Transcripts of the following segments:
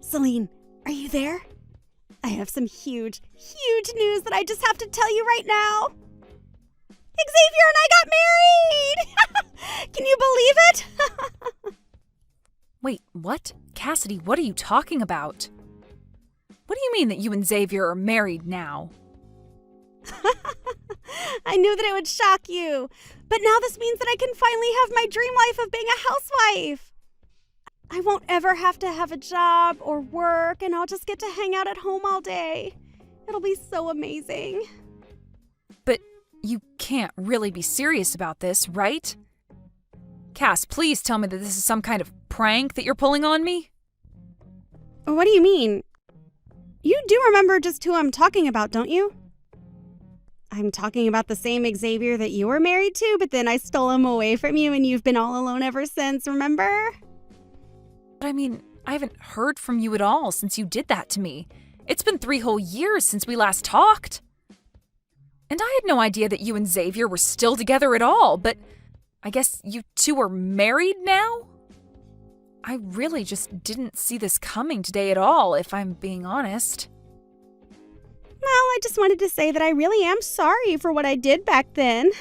Celine, are you there? I have some huge, huge news that I just have to tell you right now. Xavier and I got married! Can you believe it? Wait, what? Cassidy, what are you talking about? What do you mean that you and Xavier are married now? I knew that it would shock you. But now this means that I can finally have my dream life of being a housewife. I won't ever have to have a job or work, and I'll just get to hang out at home all day. It'll be so amazing. But you can't really be serious about this, right? Cass, please tell me that this is some kind of prank that you're pulling on me? What do you mean? You do remember just who I'm talking about, don't you? I'm talking about the same Xavier that you were married to, but then I stole him away from you and you've been all alone ever since, remember? But I mean, I haven't heard from you at all since you did that to me. It's been 3 whole years since we last talked. And I had no idea that you and Xavier were still together at all, but I guess you two are married now? I really just didn't see this coming today at all, if I'm being honest. Well, I just wanted to say that I really am sorry for what I did back then.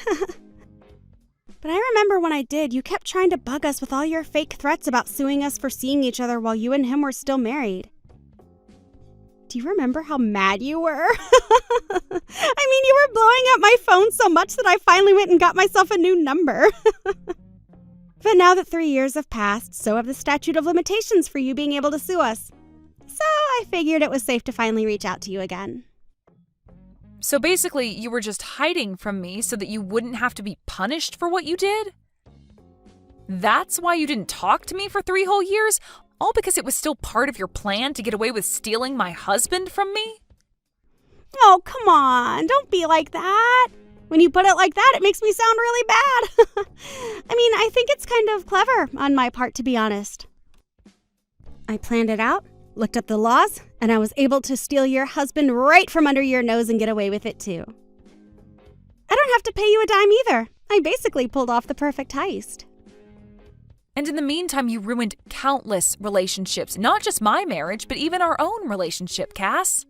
But I remember when I did, you kept trying to bug us with all your fake threats about suing us for seeing each other while you and him were still married. Do you remember how mad you were? I mean, you were blowing up my phone so much that I finally went and got myself a new number. But now that 3 years have passed, so have the statute of limitations for you being able to sue us. So I figured it was safe to finally reach out to you again. So basically, you were just hiding from me so that you wouldn't have to be punished for what you did? That's why you didn't talk to me for 3 whole years? All because it was still part of your plan to get away with stealing my husband from me? Oh, come on. Don't be like that. When you put it like that, it makes me sound really bad. I mean, I think it's kind of clever on my part, to be honest. I planned it out, looked up the laws, and I was able to steal your husband right from under your nose and get away with it, too. I don't have to pay you a dime either. I basically pulled off the perfect heist. And in the meantime, you ruined countless relationships, not just my marriage, but even our own relationship, Cass.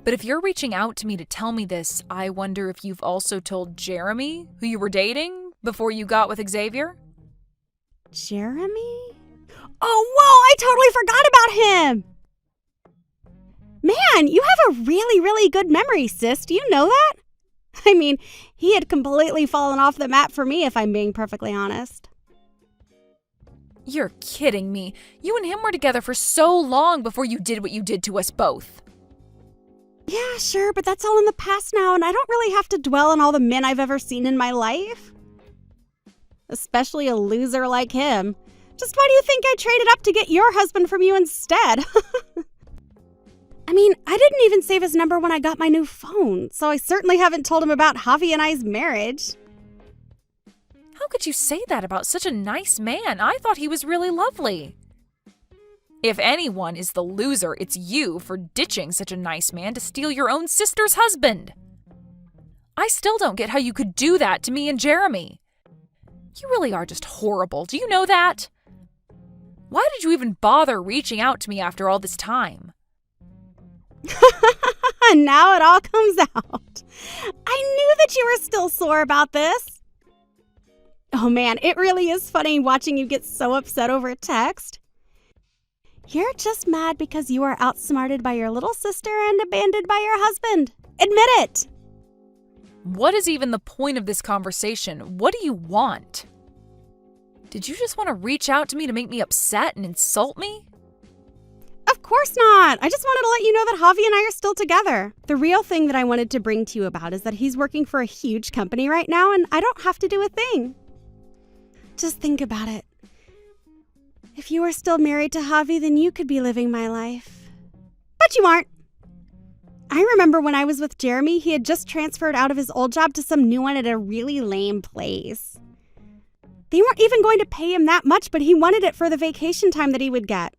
But if you're reaching out to me to tell me this, I wonder if you've also told Jeremy, who you were dating, before you got with Xavier? Jeremy? Oh, whoa, I totally forgot about him! Man, you have a really, really good memory, sis. Do you know that? I mean, he had completely fallen off the map for me, if I'm being perfectly honest. You're kidding me. You and him were together for so long before you did what you did to us both. Yeah, sure, but that's all in the past now, and I don't really have to dwell on all the men I've ever seen in my life. Especially a loser like him. Just why do you think I traded up to get your husband from you instead? I mean, I didn't even save his number when I got my new phone, so I certainly haven't told him about Javi and I's marriage. How could you say that about such a nice man? I thought he was really lovely. If anyone is the loser, it's you for ditching such a nice man to steal your own sister's husband. I still don't get how you could do that to me and Jeremy. You really are just horrible. Do you know that? Why did you even bother reaching out to me after all this time? Now it all comes out. I knew that you were still sore about this. Oh man, it really is funny watching you get so upset over a text. You're just mad because you are outsmarted by your little sister and abandoned by your husband. Admit it! What is even the point of this conversation? What do you want? Did you just want to reach out to me to make me upset and insult me? Of course not. I just wanted to let you know that Javi and I are still together. The real thing that I wanted to bring to you about is that he's working for a huge company right now and I don't have to do a thing. Just think about it. If you were still married to Javi, then you could be living my life. But you aren't. I remember when I was with Jeremy, he had just transferred out of his old job to some new one at a really lame place. They weren't even going to pay him that much, but he wanted it for the vacation time that he would get.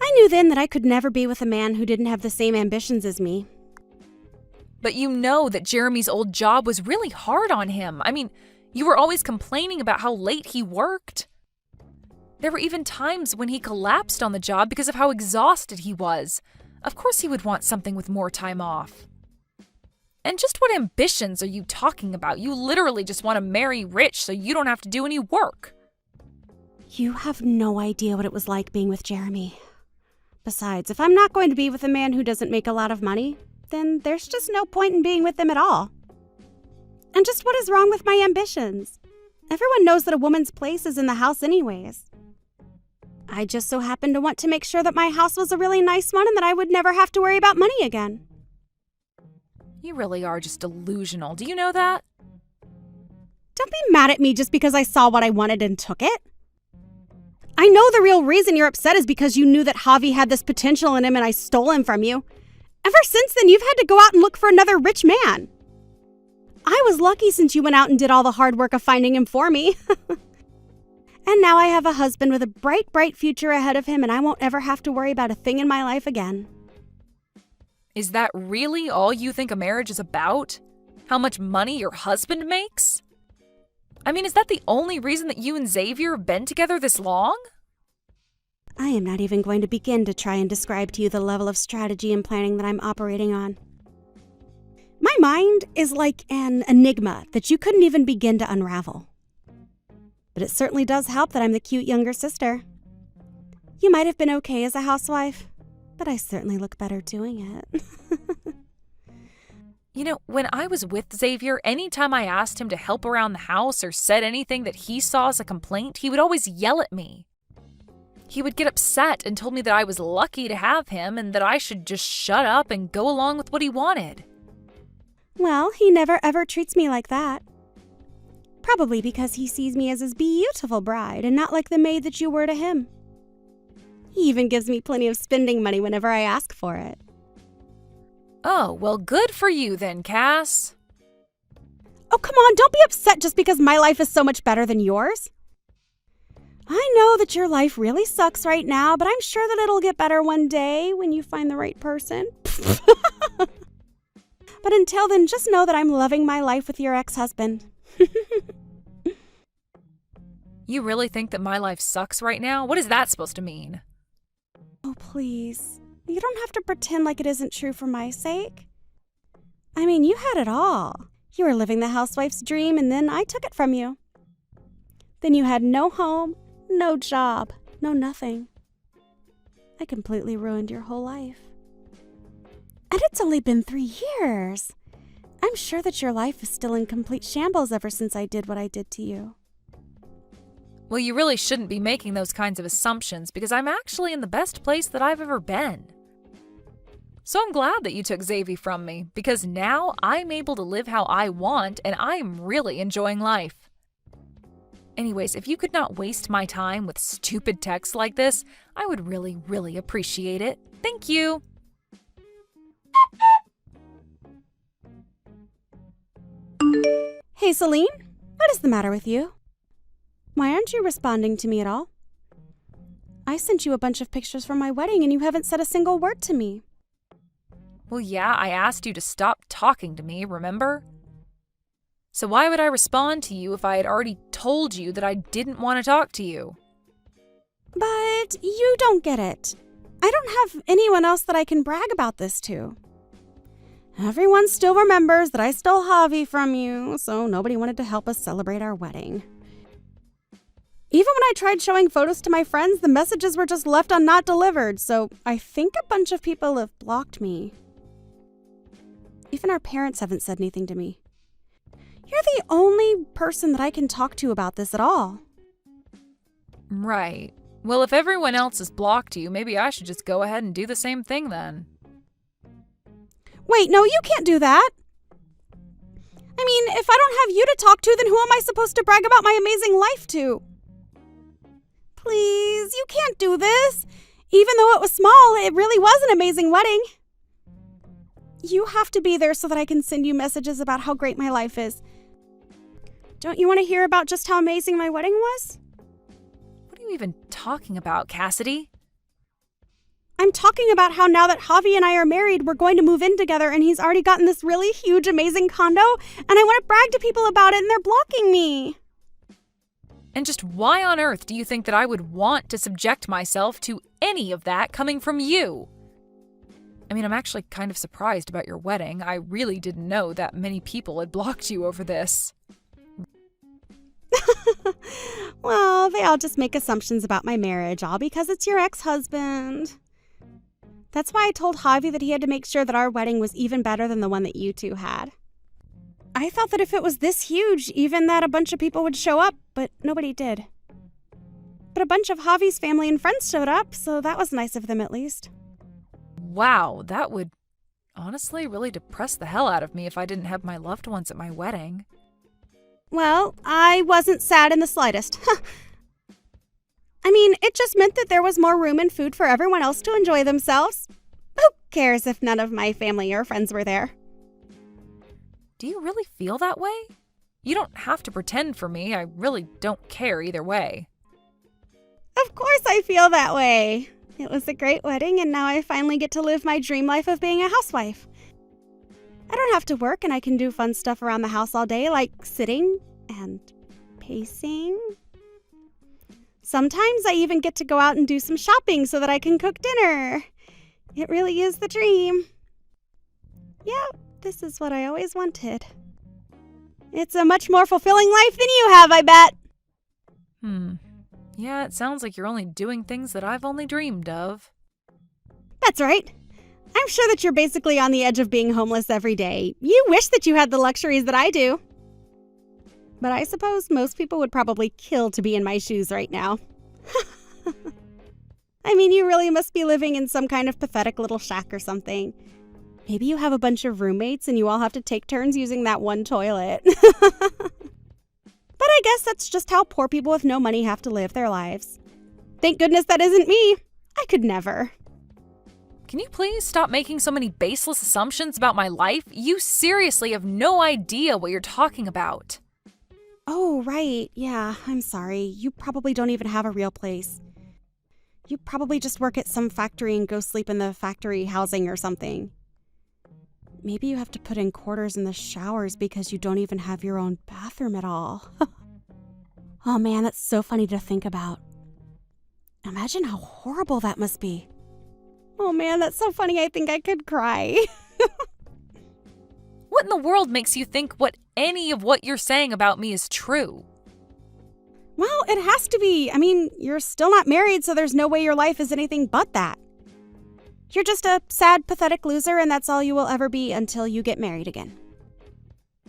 I knew then that I could never be with a man who didn't have the same ambitions as me. But you know that Jeremy's old job was really hard on him. I mean, you were always complaining about how late he worked. There were even times when he collapsed on the job because of how exhausted he was. Of course he would want something with more time off. And just what ambitions are you talking about? You literally just want to marry rich so you don't have to do any work. You have no idea what it was like being with Jeremy. Besides, if I'm not going to be with a man who doesn't make a lot of money, then there's just no point in being with him at all. And just what is wrong with my ambitions? Everyone knows that a woman's place is in the house anyways. I just so happen to want to make sure that my house was a really nice one and that I would never have to worry about money again. You really are just delusional. Do you know that? Don't be mad at me just because I saw what I wanted and took it. I know the real reason you're upset is because you knew that Javi had this potential in him and I stole him from you. Ever since then, you've had to go out and look for another rich man. I was lucky since you went out and did all the hard work of finding him for me. And now I have a husband with a bright, bright future ahead of him, and I won't ever have to worry about a thing in my life again. Is that really all you think a marriage is about? How much money your husband makes? I mean, is that the only reason that you and Xavier have been together this long? I am not even going to begin to try and describe to you the level of strategy and planning that I'm operating on. My mind is like an enigma that you couldn't even begin to unravel. But it certainly does help that I'm the cute younger sister. You might have been okay as a housewife, but I certainly look better doing it. You know, when I was with Xavier, anytime I asked him to help around the house or said anything that he saw as a complaint, he would always yell at me. He would get upset and told me that I was lucky to have him and that I should just shut up and go along with what he wanted. Well, he never ever treats me like that. Probably because he sees me as his beautiful bride and not like the maid that you were to him. He even gives me plenty of spending money whenever I ask for it. Oh, well, good for you then, Cass. Oh, come on, don't be upset just because my life is so much better than yours. I know that your life really sucks right now, but I'm sure that it'll get better one day when you find the right person. But until then, just know that I'm loving my life with your ex-husband. You really think that my life sucks right now? What is that supposed to mean? Oh, please. You don't have to pretend like it isn't true for my sake. I mean, you had it all. You were living the housewife's dream, and then I took it from you. Then you had no home, no job, no nothing. I completely ruined your whole life. And it's only been 3 years. I'm sure that your life is still in complete shambles ever since I did what I did to you. Well, you really shouldn't be making those kinds of assumptions because I'm actually in the best place that I've ever been. So I'm glad that you took Xavier from me because now I'm able to live how I want and I'm really enjoying life. Anyways, if you could not waste my time with stupid texts like this, I would really, really appreciate it. Thank you. Hey, Celine, what is the matter with you? Why aren't you responding to me at all? I sent you a bunch of pictures from my wedding and you haven't said a single word to me. Well, yeah, I asked you to stop talking to me, remember? So why would I respond to you if I had already told you that I didn't want to talk to you? But you don't get it. I don't have anyone else that I can brag about this to. Everyone still remembers that I stole Javi from you, so nobody wanted to help us celebrate our wedding. Even when I tried showing photos to my friends, the messages were just left on not delivered, so I think a bunch of people have blocked me. Even our parents haven't said anything to me. You're the only person that I can talk to about this at all. Right. Well, if everyone else has blocked you, maybe I should just go ahead and do the same thing then. Wait, no, you can't do that. I mean, if I don't have you to talk to, then who am I supposed to brag about my amazing life to? Please, you can't do this. Even though it was small, it really was an amazing wedding. You have to be there so that I can send you messages about how great my life is. Don't you want to hear about just how amazing my wedding was? What are you even talking about, Cassidy? I'm talking about how now that Javi and I are married, we're going to move in together and he's already gotten this really huge, amazing condo, and I want to brag to people about it and they're blocking me. And just why on earth do you think that I would want to subject myself to any of that coming from you? I mean, I'm actually kind of surprised about your wedding. I really didn't know that many people had blocked you over this. Well, they all just make assumptions about my marriage, all because it's your ex-husband. That's why I told Javi that he had to make sure that our wedding was even better than the one that you two had. I thought that if it was this huge, even that a bunch of people would show up, but nobody did. But a bunch of Javi's family and friends showed up, so that was nice of them at least. Wow, that would honestly really depress the hell out of me if I didn't have my loved ones at my wedding. Well, I wasn't sad in the slightest. I mean, it just meant that there was more room and food for everyone else to enjoy themselves. Who cares if none of my family or friends were there? Do you really feel that way? You don't have to pretend for me. I really don't care either way. Of course I feel that way. It was a great wedding, and now I finally get to live my dream life of being a housewife. I don't have to work, and I can do fun stuff around the house all day, like sitting and pacing. Sometimes I even get to go out and do some shopping so that I can cook dinner. It really is the dream. Yeah, this is what I always wanted. It's a much more fulfilling life than you have, I bet. Yeah, it sounds like you're only doing things that I've only dreamed of. That's right. I'm sure that you're basically on the edge of being homeless every day. You wish that you had the luxuries that I do. But I suppose most people would probably kill to be in my shoes right now. I mean, you really must be living in some kind of pathetic little shack or something. Maybe you have a bunch of roommates and you all have to take turns using that one toilet. But I guess that's just how poor people with no money have to live their lives. Thank goodness that isn't me. I could never. Can you please stop making so many baseless assumptions about my life? You seriously have no idea what you're talking about. Oh, right. Yeah, I'm sorry. You probably don't even have a real place. You probably just work at some factory and go sleep in the factory housing or something. Maybe you have to put in quarters in the showers because you don't even have your own bathroom at all. Oh man, that's so funny to think about. Imagine how horrible that must be. Oh man, that's so funny. I think I could cry. What in the world makes you think any of what you're saying about me is true? Well, it has to be. I mean, you're still not married, so there's no way your life is anything but that. You're just a sad, pathetic loser, and that's all you will ever be until you get married again.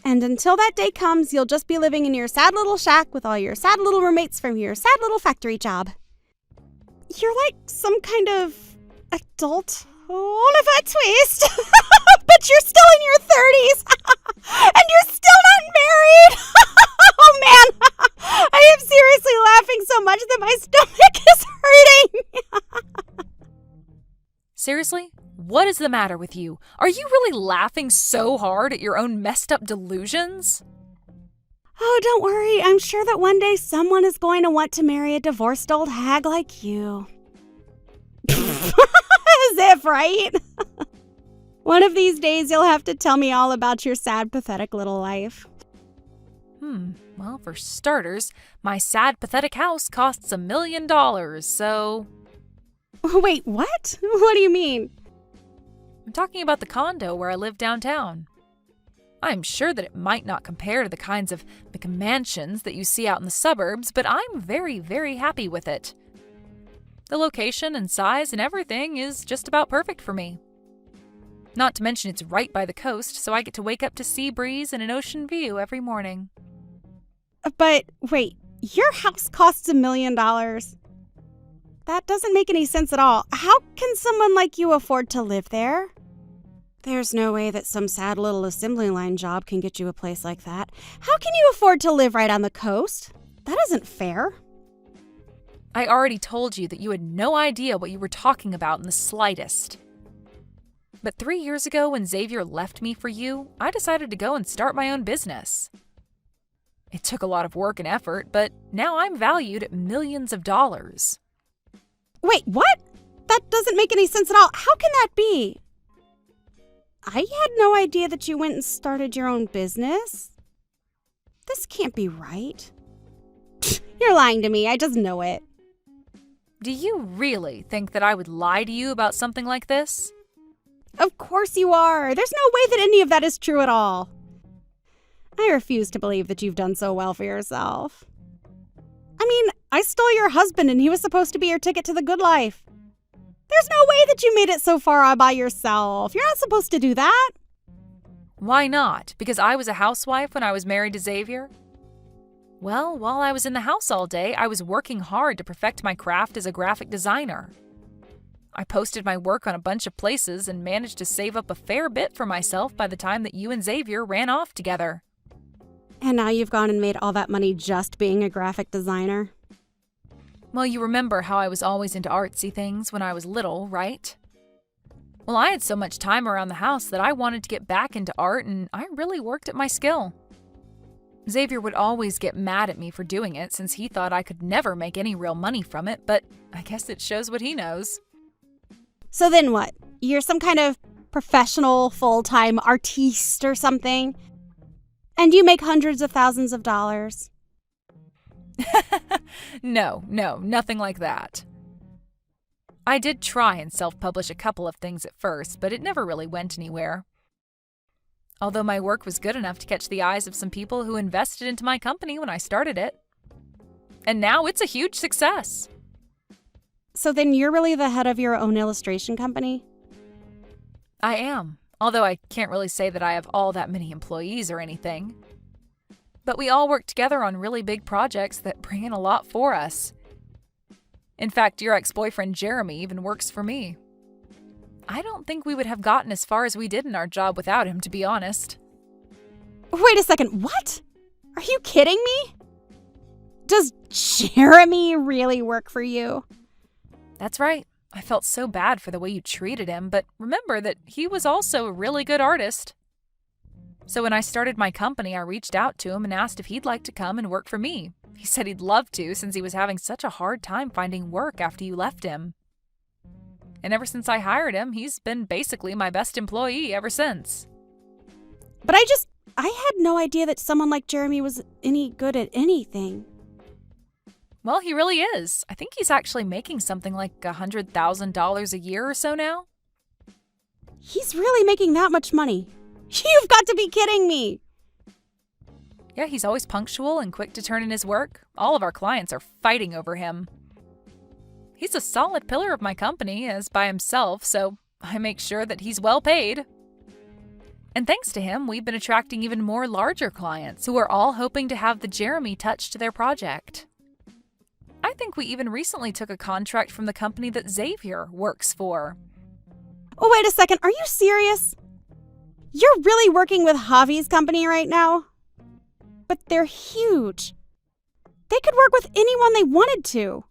And until that day comes, you'll just be living in your sad little shack with all your sad little roommates from your sad little factory job. You're like some kind of adult Oliver Twist, but you're still in your 30s, and you're still not married. Oh man, I am seriously laughing so much that my stomach is hurting. Seriously? What is the matter with you? Are you really laughing so hard at your own messed up delusions? Oh, don't worry. I'm sure that one day someone is going to want to marry a divorced old hag like you. As if, right? One of these days you'll have to tell me all about your sad, pathetic little life. Well, for starters, my sad, pathetic house costs $1 million, so... Wait, what? What do you mean? I'm talking about the condo where I live downtown. I'm sure that it might not compare to the kinds of McMansions that you see out in the suburbs, but I'm very, very happy with it. The location and size and everything is just about perfect for me. Not to mention it's right by the coast, so I get to wake up to sea breeze and an ocean view every morning. But wait, your house costs $1 million? That doesn't make any sense at all. How can someone like you afford to live there? There's no way that some sad little assembly line job can get you a place like that. How can you afford to live right on the coast? That isn't fair. I already told you that you had no idea what you were talking about in the slightest. But 3 years ago, when Xavier left me for you, I decided to go and start my own business. It took a lot of work and effort, but now I'm valued at millions of dollars. Wait, what? That doesn't make any sense at all. How can that be? I had no idea that you went and started your own business. This can't be right. You're lying to me. I just know it. Do you really think that I would lie to you about something like this? Of course you are. There's no way that any of that is true at all. I refuse to believe that you've done so well for yourself. I mean, I stole your husband and he was supposed to be your ticket to the good life. There's no way that you made it so far all by yourself. You're not supposed to do that. Why not? Because I was a housewife when I was married to Xavier? Well, while I was in the house all day, I was working hard to perfect my craft as a graphic designer. I posted my work on a bunch of places and managed to save up a fair bit for myself by the time that you and Xavier ran off together. And now you've gone and made all that money just being a graphic designer? Well, you remember how I was always into artsy things when I was little, right? Well, I had so much time around the house that I wanted to get back into art, and I really worked at my skill. Xavier would always get mad at me for doing it since he thought I could never make any real money from it, but I guess it shows what he knows. So then what? You're some kind of professional, full-time artiste or something? And you make hundreds of thousands of dollars? No, nothing like that. I did try and self-publish a couple of things at first, but it never really went anywhere. Although my work was good enough to catch the eyes of some people who invested into my company when I started it. And now it's a huge success. So then you're really the head of your own illustration company? I am, although I can't really say that I have all that many employees or anything. But we all work together on really big projects that bring in a lot for us. In fact, your ex-boyfriend Jeremy even works for me. I don't think we would have gotten as far as we did in our job without him, to be honest. Wait a second, what? Are you kidding me? Does Jeremy really work for you? That's right. I felt so bad for the way you treated him, but remember that he was also a really good artist. So when I started my company, I reached out to him and asked if he'd like to come and work for me. He said he'd love to since he was having such a hard time finding work after you left him. And ever since I hired him, he's been basically my best employee ever since. But I had no idea that someone like Jeremy was any good at anything. Well, he really is. I think he's actually making something like $100,000 a year or so now. He's really making that much money. You've got to be kidding me. Yeah, he's always punctual and quick to turn in his work. All of our clients are fighting over him. He's a solid pillar of my company as by himself, so I make sure that he's well paid. And thanks to him, we've been attracting even more larger clients who are all hoping to have the Jeremy touch to their project. I think we even recently took a contract from the company that Xavier works for. Oh, wait a second. Are you serious? You're really working with Javi's company right now? But they're huge. They could work with anyone they wanted to.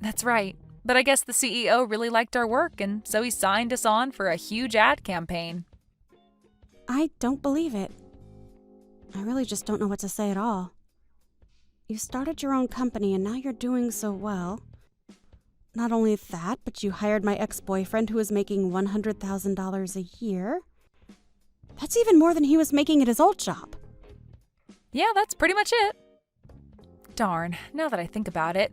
That's right. But I guess the CEO really liked our work, and so he signed us on for a huge ad campaign. I don't believe it. I really just don't know what to say at all. You started your own company and now you're doing so well. Not only that, but you hired my ex-boyfriend who was making $100,000 a year. That's even more than he was making at his old job. Yeah, that's pretty much it. Darn, now that I think about it,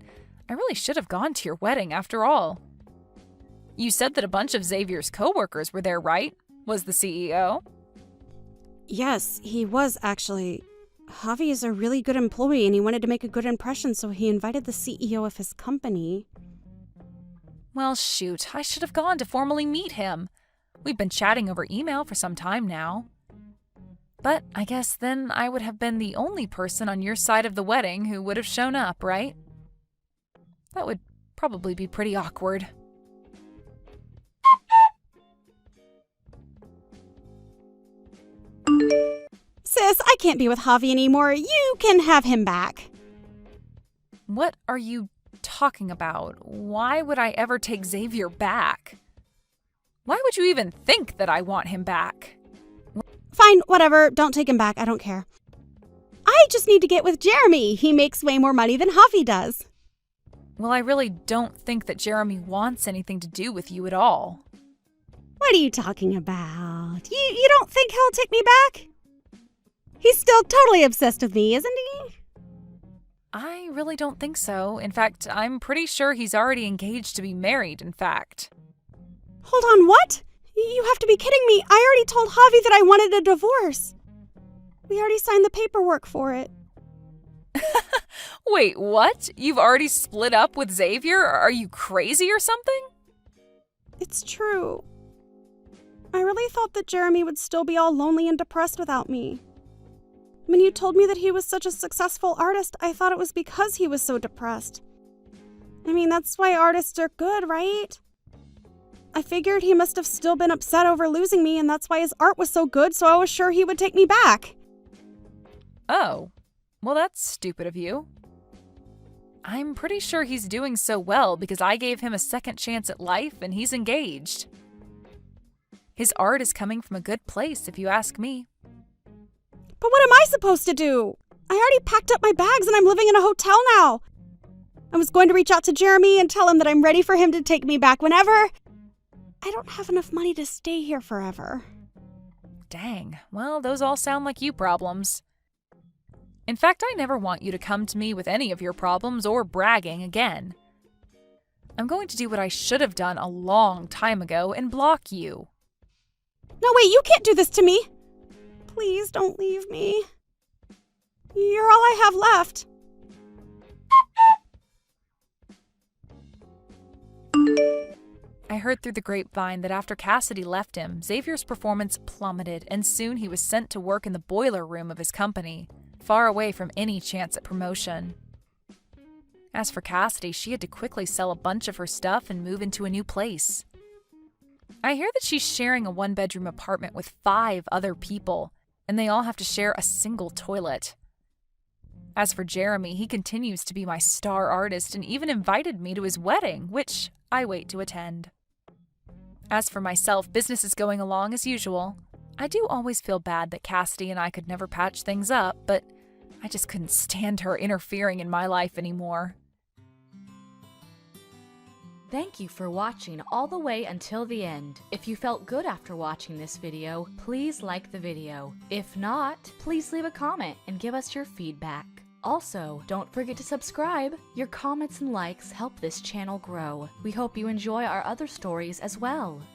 I really should have gone to your wedding after all. You said that a bunch of Xavier's coworkers were there, right? Was the CEO? Yes, he was actually. Javi is a really good employee and he wanted to make a good impression, so he invited the CEO of his company. Well, shoot, I should have gone to formally meet him. We've been chatting over email for some time now. But I guess then I would have been the only person on your side of the wedding who would have shown up, right? That would probably be pretty awkward. Sis, I can't be with Javi anymore. You can have him back. What are you talking about? Why would I ever take Xavier back? Why would you even think that I want him back? Fine, whatever. Don't take him back. I don't care. I just need to get with Jeremy. He makes way more money than Javi does. Well, I really don't think that Jeremy wants anything to do with you at all. What are you talking about? You don't think he'll take me back? He's still totally obsessed with me, isn't he? I really don't think so. In fact, I'm pretty sure he's already engaged to be married, in fact. Hold on, what? You have to be kidding me. I already told Javi that I wanted a divorce. We already signed the paperwork for it. Wait, what? You've already split up with Xavier? Are you crazy or something? It's true. I really thought that Jeremy would still be all lonely and depressed without me. When you told me that he was such a successful artist, I thought it was because he was so depressed. I mean, that's why artists are good, right? I figured he must have still been upset over losing me, and that's why his art was so good, so I was sure he would take me back. Oh, well, that's stupid of you. I'm pretty sure he's doing so well because I gave him a second chance at life and he's engaged. His art is coming from a good place, if you ask me. But what am I supposed to do? I already packed up my bags and I'm living in a hotel now. I was going to reach out to Jeremy and tell him that I'm ready for him to take me back whenever. I don't have enough money to stay here forever. Dang, well, those all sound like you problems. In fact, I never want you to come to me with any of your problems or bragging again. I'm going to do what I should have done a long time ago and block you. No, wait, you can't do this to me. Please don't leave me. You're all I have left. I heard through the grapevine that after Cassidy left him, Xavier's performance plummeted, and soon he was sent to work in the boiler room of his company, far away from any chance at promotion. As for Cassidy, she had to quickly sell a bunch of her stuff and move into a new place. I hear that she's sharing a one-bedroom apartment with 5 other people, and they all have to share a single toilet. As for Jeremy, he continues to be my star artist and even invited me to his wedding, which I wait to attend. As for myself, business is going along as usual. I do always feel bad that Cassidy and I could never patch things up, but I just couldn't stand her interfering in my life anymore. Thank you for watching all the way until the end. If you felt good after watching this video, please like the video. If not, please leave a comment and give us your feedback. Also, don't forget to subscribe. Your comments and likes help this channel grow. We hope you enjoy our other stories as well.